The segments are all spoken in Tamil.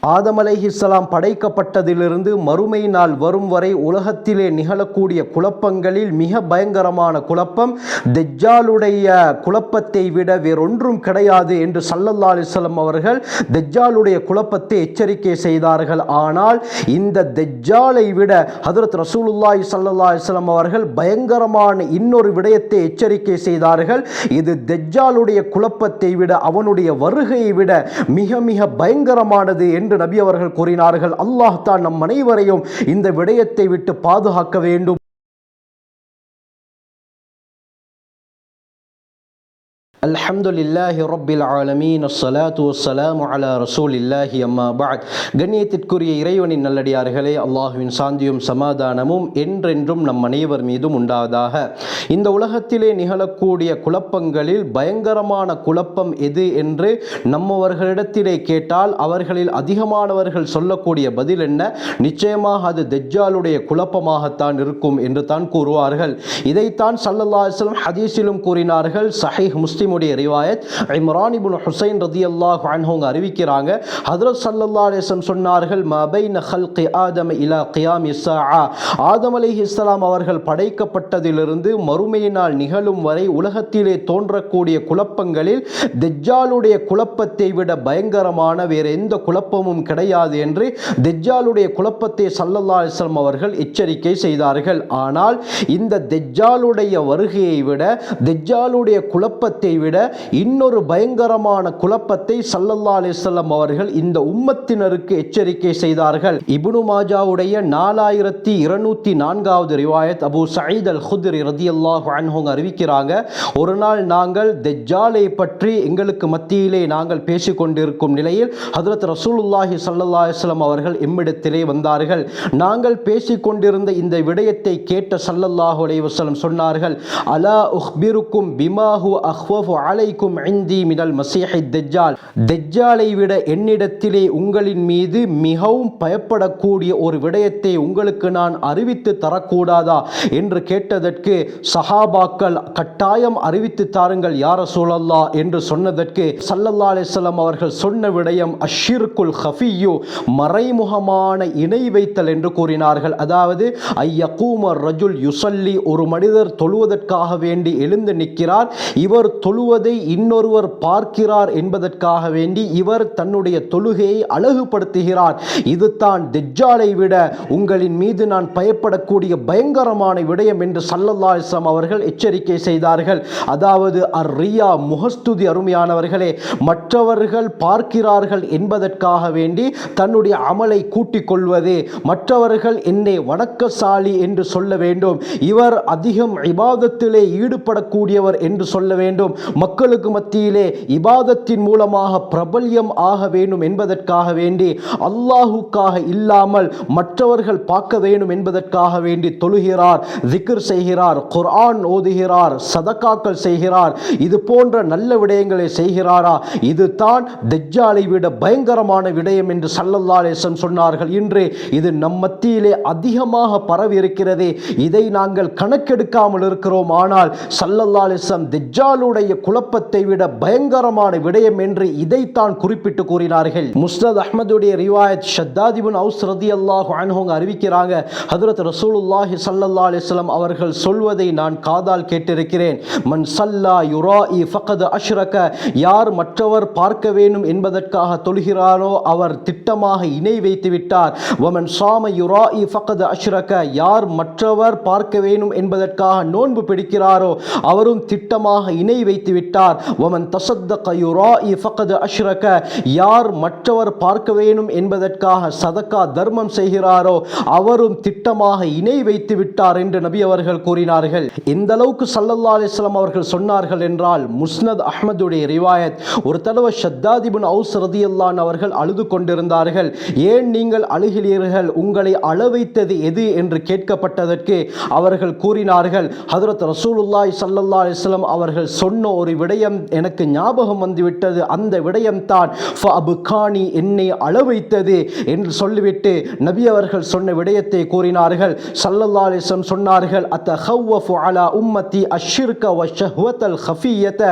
ஆதம் அலைஹிஸ்ஸலாம் படைக்கப்பட்டதிலிருந்து மறுமை நாள் வரும் வரை உலகத்திலே நிகழக்கூடிய குழப்பங்களில் மிக பயங்கரமான குழப்பம் தஜ்ஜாலுடைய குழப்பத்தை விட வேறொன்றும் கிடையாது என்று ஸல்லல்லாஹு அலைஹி வஸல்லம் அவர்கள் தஜ்ஜாலுடைய குழப்பத்தை எச்சரிக்கை செய்தார்கள். ஆனால் இந்த தஜ்ஜாலை விட ஹஜ்ரத் ரசூலுல்லாஹி ஸல்லல்லாஹு அலைஹி வஸல்லம் அவர்கள் பயங்கரமான இன்னொரு விடயத்தை எச்சரிக்கை செய்தார்கள். இது தஜ்ஜாலுடைய குழப்பத்தை விட அவனுடைய வருகையை விட மிக மிக பயங்கரமானது என்று நபி அவர்கள் கூறினார்கள். அல்லாஹ் தான் நம் அனைவரையும் இந்த விடயத்தை விட்டு பாதுகாக்க வேண்டும். அல்ஹம்துலில்லாஹி ரப்பில் ஆலமீன் அஸ்ஸலாத்து வஸ்ஸலாமு அலா ரசூலில்லாஹி அம்மா பஅத். கண்ணியத்திற்குரிய இறைவனின் நல்லடியார்களே, அல்லாஹ்வின் சாந்தியும் சமாதானமும் என்றென்றும் நம் அனைவர் மீதும் உண்டாவதாக. இந்த உலகத்திலே நிகழக்கூடிய குழப்பங்களில் பயங்கரமான குழப்பம் எது என்று நம்மவர்களிடத்திலே கேட்டால் அவர்களில் அதிகமானவர்கள் சொல்லக்கூடிய பதில் என்ன? நிச்சயமாக அது தஜ்ஜாலுடைய குழப்பமாகத்தான் இருக்கும் என்று தான் கூறுவார்கள். இதைத்தான் ஸல்லல்லாஹு அலைஹி வஸல்லம் ஹதீஸிலும் கூறினார்கள். ஸஹீஹ் முஸ்லிம் ரிவாயத் இம்ரான் இப்னு ஹுசைன் ரலியல்லாஹு அன்ஹு அறிவிக்கிறாங்க. ஹஜ்ரத் ஸல்லல்லாஹு அலைஹி வஸல்லம் சொன்னார்கள், மா பைன ஹல்கி ஆதம் இலா கியாமிஸ் ஸாஆ. ஆதம் அலைஹிஸ்ஸலாம் அவர்கள் படைக்கப்பட்டதிலிருந்து மறுமை நாள் நிகழும் வரை உலகத்திலே தோன்றக்கூடிய குழப்பங்களில் தஜ்ஜாலுடைய குழப்பத்தை விட பயங்கரமான வேறு எந்த குழப்பமும் கிடையாது என்று தஜ்ஜாலுடைய குழப்பத்தை ஸல்லல்லாஹு அலைஹி வஸல்லம் அவர்கள் எச்சரிக்கை செய்தார்கள். ஆனால் இந்த தஜ்ஜாலுடைய வருகையை விட தஜ்ஜாலுடைய குழப்பத்தை விட இன்னொரு பயங்கரமான குழப்பத்தை ஸல்லல்லாஹு அலைஹி வஸல்லம் அவர்கள் இந்த உம்மத்தினருக்கு எச்சரிக்கை செய்தார்கள். இப்னு மாஜாவுடைய 4204வது ரிவாயத் அபூ சயீத் அல் குத்ரி ரலியல்லாஹு அன்ஹு அறிவிக்கிறாங்க, ஒரு நாள் நாங்கள் தஜ்ஜாலை பற்றி எங்களுக்கு மத்தியிலே நாங்கள் பேசிக் கொண்டிருக்கும் நிலையில் ஹஜ்ரத் ரசூலுல்லாஹி ஸல்லல்லாஹு அலைஹி வஸல்லம் அவர்கள் எம்மிடத்திலே வந்தார்கள். நாங்கள் பேசிக் கொண்டிருந்த இந்த விடயத்தை கேட்ட ஸல்லல்லாஹு அலைஹி வஸல்லம் சொன்னார்கள், அலா உக்பிருக்கும் பிமா ஹுவ அஹ்வஃபு அலைக்கும் இன்தி மினல் மஸீஹித் தஜ்ஜால். தஜ்ஜாலை விட என்னிடத்திலே உங்களின் மீது மிகவும் பயப்படக்கூடிய ஒரு விடயத்தை உங்களுக்கு நான் அறிவித்து தரக்கூடாதா என்று கேட்டதற்கு சஹாபாக்கள் கட்டாயம் அறிவித்து தாருங்கள் யா ரசூலல்லாஹ் என்று சொன்னதற்கு ஸல்லல்லாஹு அலைஹி வஸல்லம் அவர்கள் சொன்ன விடயம் அஷ்ஷிர்குல் ஹஃபிய்யு, மறைமுகமான இணை வைத்தல் என்று கூறினார்கள். அதாவது ஐயகூம ரஜுல் யுஸல்லி, ஒரு மனிதர் தொழுவதற்காக வேண்டி எழுந்து நிற்கிறார், இவர் தொழுவதை இன்னொருவர் பார்க்கிறார் என்பதற்காக வேண்டி இவர் தன்னுடைய தொழுகையை அழகுபடுத்துகிறார். இதுதான் தஜ்ஜாலை விட உங்களின் மீது நான் பயப்படக்கூடிய பயங்கரமான விடயம் என்று ஸல்லல்லாஹு அலைஹி வஸல்லம் அவர்கள் எச்சரிக்கை செய்தார்கள். அதாவது அர்ரியா, முகஸ்துதி. அருமையானவர்களே, மற்றவர்கள் பார்க்கிறார்கள் என்பதற்காக வேண்டி தன்னுடைய அமலை கூட்டிக் கொள்வது, மற்றவர்கள் என்னை வணக்கசாலி என்று சொல்ல வேண்டும், இவர் அதிகம் இபாதத்திலே ஈடுபடக்கூடியவர் என்று சொல்ல வேண்டும், மக்களுக்கு மத்தியிலே இபாதத்தின் மூலமாக பிரபல்யம் ஆக வேண்டும் என்பதற்காக வேண்டி அல்லாஹுக்காக இல்லாமல் மற்றவர்கள் பார்க்க வேண்டும் என்பதற்காக வேண்டி தொழுகிறார், திக்ர் செய்கிறார், குர்ஆன் ஓதுகிறார், சதகாக்கள் செய்கிறார், இது போன்ற நல்ல விடயங்களை செய்கிறாரா? இது தான் தஜ்ஜாலை விட பயங்கரமான விடயம் என்று ஸல்லல்லாஹு அலைஹி வஸல்லம் சொன்னார்கள். இன்று இது நம் மத்தியிலே அதிகமாக பரவி இருக்கிறது. இதை நாங்கள் கணக்கெடுக்காமல் இருக்கிறோம். ஆனால் ஸல்லல்லாஹு அலைஹி வஸல்லம் தஜ்ஜாலுடைய குழப்பத்தை விட பயங்கரமான விடயம் என்று இதைத்தான் குறிப்பிட்டு கூறினார்கள். முஸ்னத் அஹ்மதுடைய ரிவாயத் ஷத்தாத் இப்னு அவுஸ் ரலியல்லாஹு அன்ஹு அறிவிக்கிறாங்க, ஹஜ்ரத் ரசூலுல்லாஹி ஸல்லல்லாஹு அலைஹி வஸல்லம் அவர்கள் சொல்வதை நான் காதால் கேட்டிருக்கிறேன். மன் ஸல்லா யுராஇ ஃபகத் அஷ்ரக, யார் மற்றவர் பார்க்க வேண்டும் என்பதற்காக தொழுகிறாரோ அவர் திட்டமாக இணை வைத்து விட்டார். வமன் ஸாம யுராஇ ஃபகத் அஷ்ரக, யார் மற்றவர் பார்க்க வேண்டும் என்பதற்காக நோன்பு பிடிக்கிறாரோ அவரும் திட்டமாக இணை வைத்து விட்டார். வமன் தஸத்தக யுராஇ ஃபகத் அஷ்ரக, யார் மற்றவர் பார்க்க வேண்டும் என்பதற்காக சதகா தர்மம் செய்கிறாரோ அவரும் திட்டமாக இணை வைத்து விட்டார் என்று நபி அவர்கள் கூறினார்கள். இந்த அளவுக்கு ஸல்லல்லாஹு அலைஹி வஸல்லம் அவர்கள் சொன்னார்கள் என்றால் முஸ்னத் அஹ்மதுடைய ரிவாயத், ஒரு தடவை ஷத்தாத் இப்னு அவுஸ் ரலியல்லாஹு அன்ஹு அவர்கள் அழுது கொண்டிருந்தார்கள். ஏன் நீங்கள் அழுகிறீர்கள், உங்களை அழ வைத்தது எது என்று கேட்கப்பட்டதற்கு அவர்கள் கூறினார்கள், ஹஜ்ரத் ரசூலுல்லாஹி ஸல்லல்லாஹு அலைஹி வஸல்லம் அவர்கள் சொன்ன ஒரு விடயம் எனக்கு ஞாபகம் வந்துவிட்டது, அந்த விடயம்தான் ஃபஅப்கானி, என்னை அளவைத்தது என்று சொல்லிவிட்டு நபி அவர்கள் சொன்ன விடயத்தை கூறினார்கள். ஸல்லல்லாஹு அலைஹி வஸல்லம் சொன்னார்கள், அத்தஹவ்வஃபு அலா உம்மத்தி அஷ்ஷிர்க வஷ்ஷஹ்வத்தல் ஹஃபிய்யத,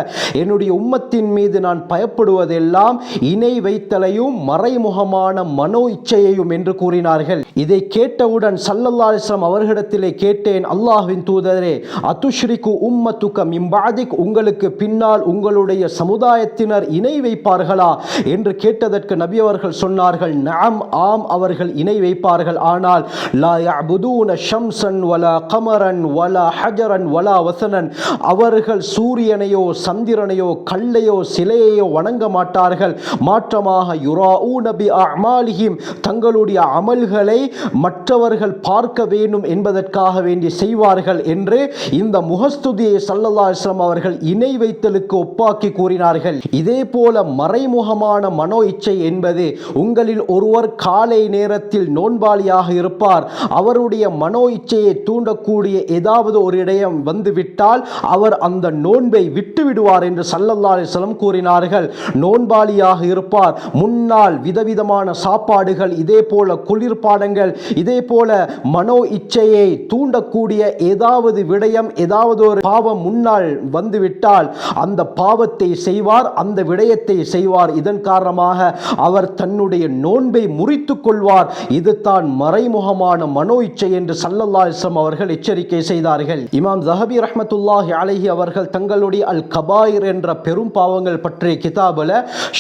என்னுடைய உம்மத்தின் மீது நான் பயப்படுவதெல்லாம் இணை வைத்தலையும் மறைமுகமான மனோ இச்சையையும் என்று கூறினார்கள். இதை கேட்டவுடன் ஸல்லல்லாஹு அலைஹி வஸல்லம் அவர்களிடத்திலே கேட்டேன், அல்லாஹ்வின் தூதரே, அதுஷ்ரிகு உம்மத்துக மின் பஅதிக், உங்களுக்கு பின்னால் உங்களுடைய சமுதாயத்தினர் இணை வைப்பார்களா என்று கேட்டதற்கு நபி அவர்கள் சொன்னார்கள், நஅம், ஆம், அவர்கள் இணை வைப்பார்கள். ஆனால் லா யஅபுதூன ஷம்ஸன் வலா கமரன் வலா ஹஜரன் வலா வஸனன், அவர்கள் சூரியனையோ சந்திரனையோ கல்லையோ சிலையையோ வணங்க மாட்டார்கள். மாற்றமாக யுராஊன பி அஅமாலிஹிம், தங்களுடைய அமல்களை மற்றவர்கள் பார்க்க வேண்டும் என்பதற்காக வேண்டி செய்வார்கள் என்று இந்த முகஸ்துதியை ஸல்லல்லாஹு அலைஹி வஸல்லம் அவர்கள் இணை வைத்தலுக்கு ஒப்பாக்கி கூறினார்கள். இதே போல மறைமுகமான மனோ இச்சை என்பது, உங்களில் ஒருவர் காலை நேரத்தில் நோன்பாளியாக இருப்பார், அவருடைய மனோ இச்சையை தூண்டக்கூடிய ஏதாவது ஒரு இடம் வந்துவிட்டால் அவர் அந்த நோன்பை விட்டு விடுவார் என்று ஸல்லல்லாஹு அலைஹி வஸல்லம் கூறினார்கள். நோன்பாளியாக இருப்பார், முன்னால் விதவிதமான சாப்பாடுகள், இதே போல குளிர்பானங்கள், இதே போல மனோ இச்சையை தூண்டக்கூடிய ஏதாவது விடயம், ஏதாவது ஒரு பாவம் முன்னால் வந்துவிட்டால் அந்த பாவத்தை செய்வார், அந்த விடயத்தை செய்வார். இதன் காரணமாக அவர் தன்னுடைய நோன்பை முறித்துக் கொள்வார். இது தான் மறைமுகமான மனோ இச்சை என்று ஸல்லல்லாஹு அலைஹி வஸல்லம் அவர்கள் எச்சரிக்கை செய்தார்கள். இமாம் ஸஹபி ரஹ்மத்துல்லாஹி அலைஹி அவர்கள் தங்களுடைய அல் கபாயிர் என்ற பெரும் பாவங்கள் பற்றிய கிதாபில்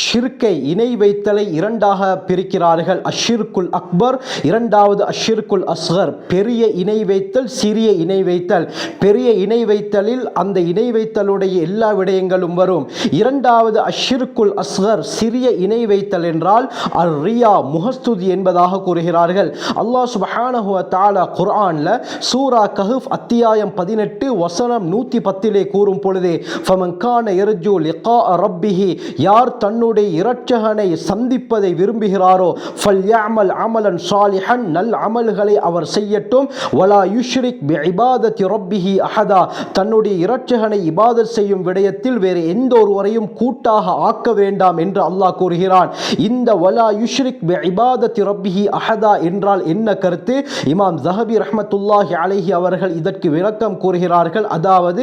ஷிர்கை, இணை வைத்தலை இரண்டாக பிரிக்கிறார்கள். அஷ்ஷிர்குல் அக்பர், இரண்டாவது அஷ்ஷிர்குல் அஸ்கர், பெரிய இணை வைத்தல், சிறிய இணை வைத்தல். பெரிய இணை வைத்தலில் அந்த இணை வைத்தலுடைய எல்லா விடயங்களும் வரும். இரண்டாவது அஷ்ஷிர்குல் அஸ்கர், சிறிய இணை வைத்தல் என்றால் அர் ரியா, முகஸ்துதி என்பதாக கூறுகிறார்கள். அல்லாஹ் சுப்ஹானஹு வ தஆலா குர்ஆன்ல சூரா கஹஃப் அத்தியாயம் 18 வசனம் 110 கூறும் பொழுது, ஃபமன் கான யர்ஜு லிகா ரப்பிஹி, யார் தன்னுடைய இரட்சகனை சந்திப்பதை விரும்புகிறாரோ, ஃபல்யஅமல் அமலன் ஸாலிஹன், நல் அமல்களை அவர் செய்யட்டும், வலா யுஷ்ரிக் பிஇபாதத்தி ரப்பிஹி அஹதா, தன்னுடைய இரட்சகனை இபாதத் செய்யும் விடயத்தில் வேறு எந்த ஒருவரையும் கூட்டாக ஆக்க வேண்டாம் என்று அல்லாஹ் கூறுகிறான். இந்த வலா யுஷ்ரிக் பிஇபாதத்தி ரப்பிஹி அஹதா என்றால் என்ன கருத்து? இமாம் ஸஹபி ரஹ்மத்துல்லாஹி அலைஹி அவர்கள் இதற்கு விளக்கம் கூறுகிறார்கள். அதாவது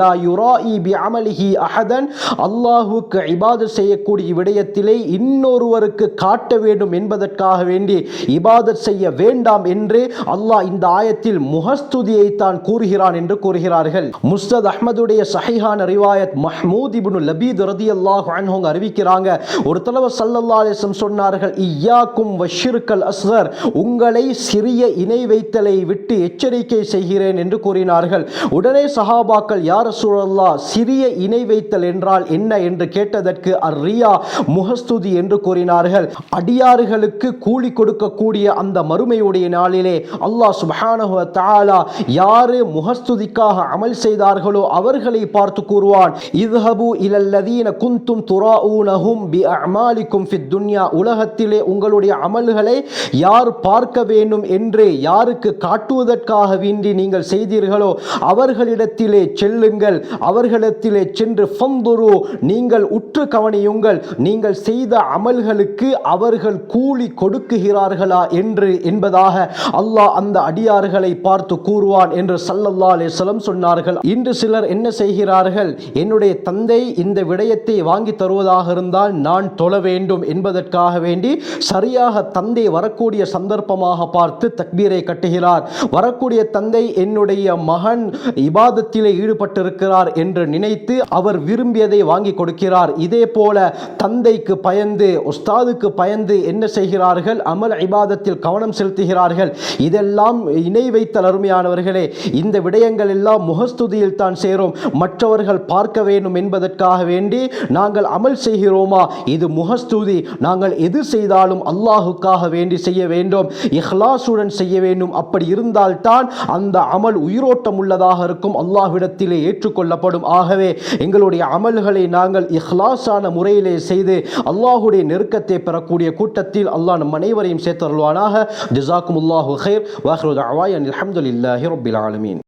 லா யுராஇ பிஅமலிஹி அஹதன், அல்லாஹ்வுக்கு இபாதத் செய்யக்கூடிய விடயத்திலே இன்னொருவருக்கு காட்ட வேண்டும் என்பதற்காக வேண்டி இபாதத் செய்ய வேண்டாம் என்று அல்லாஹ் இந்த ஆயத்தில் முகஸ்துதியை தான் கூறுகிறான் என்று கூறுகிறார்கள். முஸ்னத் அஹ்மதுடைய சஹீஹான ரிவாயத் மஹ்மூத் இப்னு லபீத் ரலியல்லாஹு அன்ஹு அறிவிக்கிறாங்க, ஒரு தடவை ஸல்லல்லாஹு அலைஹி வஸல்லம் சொன்னார்கள், இய்யாக்கும் வஷ்ஷிர்கல் அஸ்கர், உங்களை சிறிய இணை வைத்தலை விட்டு எச்சரிக்கை செய்கிறேன் என்று கூறினார்கள். உடனே சஹாபாக்கள், யா ரசூலல்லாஹ், சிறிய இணை வைத்தல் என்றால் என்ன என்று கேட்டதற்கு அர் ரியா, முகஸ்துதி என்று கூறினார்கள். அடியார்களுக்கு கூலி கொடுக்கக்கூடிய அந்த மறுமையுடைய நாளிலே அல்லாஹ் சுப்ஹானஹு வ தஆலா யாரு முகஸ்துதிக்காக அமல் செய்தார்களோ அவர்களை பார்த்து கூறுவான், இத்ஹபு இலல்லதீன குன்தும் துராஊனஹும் பிஅமாலிக்கும் ஃபித் துன்யா, உலகத்திலே உங்களுடைய அமல்களை யார் பார்க்க வேண்டும் என்று யாருக்கு காட்டுவதற்காக வேண்டி நீங்கள் செய்தீர்களோ அவர்களிடத்திலே செல்லுங்கள், அவர்களிடத்திலே சென்று ஃபந்துரு, நீங்கள் உற்று கவனியுங்கள், நீங்கள் செய்த அமல்களுக்கு அவர்கள் கூலி கொடுக்குகிறார்களா என்று என்பதாக அல்லாஹ் அந்த அடியார்களை பார்த்து கூறுவான் என்று ஸல்லல்லாஹு அலைஹி வஸல்லம் சொன்னார்கள். இன்று சிலர் என்ன செய்கிறார்கள், என்னுடைய தந்தை இந்த விடயத்தை வாங்கி தருவதாக இருந்தால் நான் தொழ வேண்டும் என்பதற்காக வேண்டி சரியாக தந்தை வரக்கூடிய சந்தர்ப்பமாக பார்த்து தக்பீரை கட்டுகிறார். வரக்கூடிய தந்தை என்னுடைய மகன் இபாதத்திலே ஈடுபட்டிருக்கிறார் என்று நினைத்து அவர் விரும்பியதை வாங்கி கொடுக்கிறார். இதே போல தந்தைக்கு பயந்து, உஸ்தாதுக்கு பயந்து என்ன செய்கிறார்கள், அமல் இபாதத்தில் கவனம் செலுத்துகிறார்கள். இதெல்லாம் இணை வைத்தல். அருமையானவர்களே, இந்த விடயங்கள் எல்லாம் முகஸ்துதியில் தான் சேரும். மற்றவர்கள் பார்க்க வேண்டும் என்பதற்காக வேண்டி நாங்கள் அமல் செய்கிறோமா, இது முகஸ்துதி. நாங்கள் எது செய்தாலும் அல்லாஹுக்காக வேண்டி செய்ய வேண்டும், இஹ்லாசுடன் செய்ய வேண்டும். அப்படி இருந்தால்தான் அந்த அமல் உயிரோட்டம் உள்ளதாக இருக்கும், அல்லாஹ்விடத்திலே ஏற்றுக்கொள்ளப்படும். ஆகவே எங்களுடைய அமல்களை நாங்கள் இஹ்லாஸான முறையிலே செய்து அல்லாஹுடைய நெருக்கத்தை பெறக்கூடிய கூட்டத்தில் அல்லாஹ் நம் அனைவரையும் சேர்த்தருள்வானாக. ஜஸாக்குமுல்லாஹு கைர். வ ஆகிரு தஅவானா அல்ஹம்துலில்லாஹி ரப்பில் ஆலமீன்.